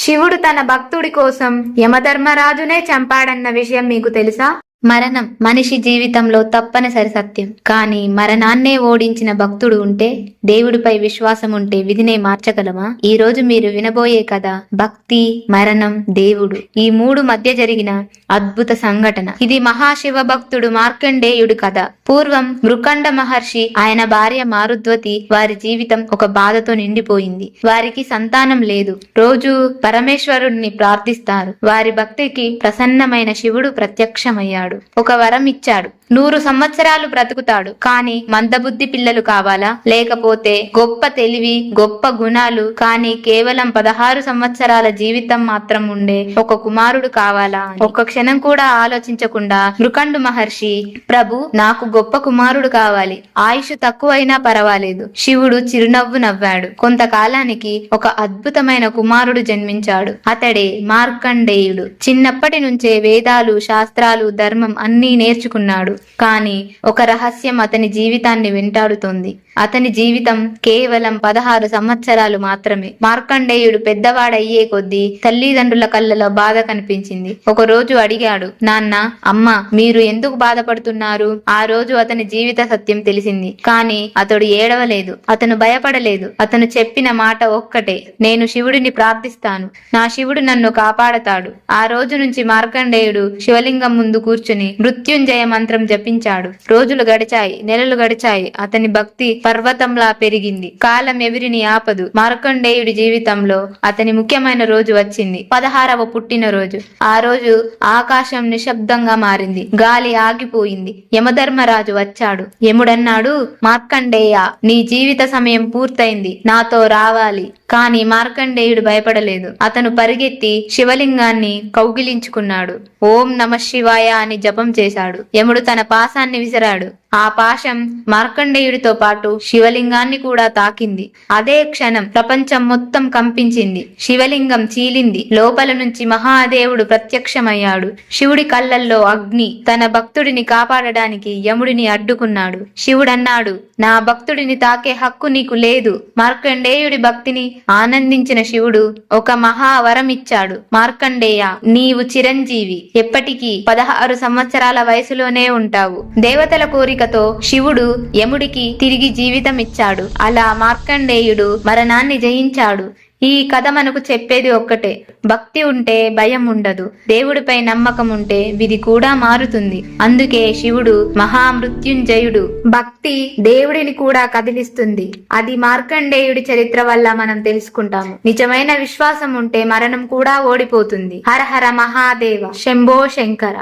శివుడు తన భక్తుడి కోసం యమధర్మరాజునే చంపాడన్న విషయం మీకు తెలుసా? మరణం మనిషి జీవితంలో తప్పనిసరి సత్యం. కానీ మరణాన్నే ఓడించిన భక్తుడు ఉంటే, దేవుడిపై విశ్వాసం ఉంటే విధినే మార్చగలమా? ఈ రోజు మీరు వినబోయే కథ భక్తి, మరణం, దేవుడు ఈ మూడు మధ్య జరిగిన అద్భుత సంఘటన. ఇది మహాశివ భక్తుడు మార్కండేయుడి కథ. పూర్వం మృకండ మహర్షి, ఆయన భార్య మారుద్వతి వారి జీవితం ఒక బాధతో నిండిపోయింది. వారికి సంతానం లేదు. రోజు పరమేశ్వరుణ్ణి ప్రార్థిస్తారు. వారి భక్తికి ప్రసన్నమైన శివుడు ప్రత్యక్షమయ్యాడు. ఒక వరం ఇచ్చాడు. 100 సంవత్సరాలు బ్రతుకుతాడు. కానీ మందబుద్ధి పిల్లలు కావాలా? లేకపోతే గొప్ప తెలివి, గొప్ప గుణాలు కానీ కేవలం 16 సంవత్సరాల జీవితం మాత్రం ఉండే ఒక కుమారుడు కావాలా? ఒక్క క్షణం కూడా ఆలోచించకుండా మృకండు మహర్షి, ప్రభు నాకు గొప్ప కుమారుడు కావాలి. ఆయుష్ తక్కువైనా పర్వాలేదు. శివుడు చిరునవ్వు నవ్వాడు. కొంతకాలానికి ఒక అద్భుతమైన కుమారుడు జన్మించాడు. అతడే మార్కండేయుడు. చిన్నప్పటి నుంచే వేదాలు, శాస్త్రాలు, ధర్మం అన్నీ నేర్చుకున్నాడు. కానీ ఒక రహస్యం అతని జీవితాన్ని వెంటాడుతోంది. అతని జీవితం కేవలం 16 సంవత్సరాలు మాత్రమే. మార్కండేయుడు పెద్దవాడయ్యే కొద్దీ తల్లిదండ్రుల కళ్ళలో బాధ కనిపించింది. ఒక రోజు అడిగాడు, నాన్న, అమ్మ, మీరు ఎందుకు బాధపడుతున్నారు? ఆ రోజు అతని జీవిత సత్యం తెలిసింది. కానీ అతడు ఏడవలేదు. అతను భయపడలేదు. అతను చెప్పిన మాట ఒక్కటే, నేను శివుడిని ప్రార్థిస్తాను. నా శివుడు నన్ను కాపాడతాడు. ఆ రోజు నుంచి మార్కండేయుడు శివలింగం ముందు కూర్చుని మృత్యుంజయ మంత్రం జపించాడు. రోజులు గడిచాయి, నెలలు గడిచాయి. అతని భక్తి పర్వతంలా పెరిగింది. కాలం ఎవరిని ఆపదు. మార్కండేయుడి జీవితంలో అతని ముఖ్యమైన రోజు వచ్చింది. 16వ పుట్టినరోజు. ఆ రోజు ఆకాశం నిశ్శబ్దంగా మారింది. గాలి ఆగిపోయింది. యమధర్మరాజు వచ్చాడు. యముడన్నాడు, మార్కండేయ, నీ జీవిత సమయం పూర్తయింది. నాతో రావాలి. కానీ మార్కండేయుడు భయపడలేదు. అతను పరిగెత్తి శివలింగాన్ని కౌగిలించుకున్నాడు. ఓం నమ శివాయ అని జపం చేశాడు. యముడు తన పాశాన్ని విసిరాడు. ఆ పాశం మార్కండేయుడితో పాటు శివలింగాన్ని కూడా తాకింది. అదే క్షణం ప్రపంచం మొత్తం కంపించింది. శివలింగం చీలింది. లోపల నుంచి మహాదేవుడు ప్రత్యక్షమయ్యాడు. శివుడి కళ్ళల్లో అగ్ని. తన భక్తుడిని కాపాడడానికి యముడిని అడ్డుకున్నాడు. శివుడన్నాడు, నా భక్తుడిని తాకే హక్కు నీకు లేదు. మార్కండేయుడి భక్తిని ఆనందించిన శివుడు ఒక మహావరం ఇచ్చాడు. మార్కండేయ, నీవు చిరంజీవి. ఎప్పటికీ 16 సంవత్సరాల వయసులోనే ఉంటావు. దేవతల కోరికతో శివుడు యముడికి తిరిగి జీవితం ఇచ్చాడు. అలా మార్కండేయుడు మరణాన్ని జయించాడు. ఈ కథ మనకు చెప్పేది ఒక్కటే, భక్తి ఉంటే భయం ఉండదు. దేవుడిపై నమ్మకం ఉంటే విధి కూడా మారుతుంది. అందుకే శివుడు మహామృత్యుంజయుడు. భక్తి దేవుడిని కూడా కదిలిస్తుంది. అది మార్కండేయుడి చరిత్ర వల్ల మనం తెలుసుకుంటాము. నిజమైన విశ్వాసం ఉంటే మరణం కూడా ఓడిపోతుంది. హర హర మహాదేవ, శంభో శంకర.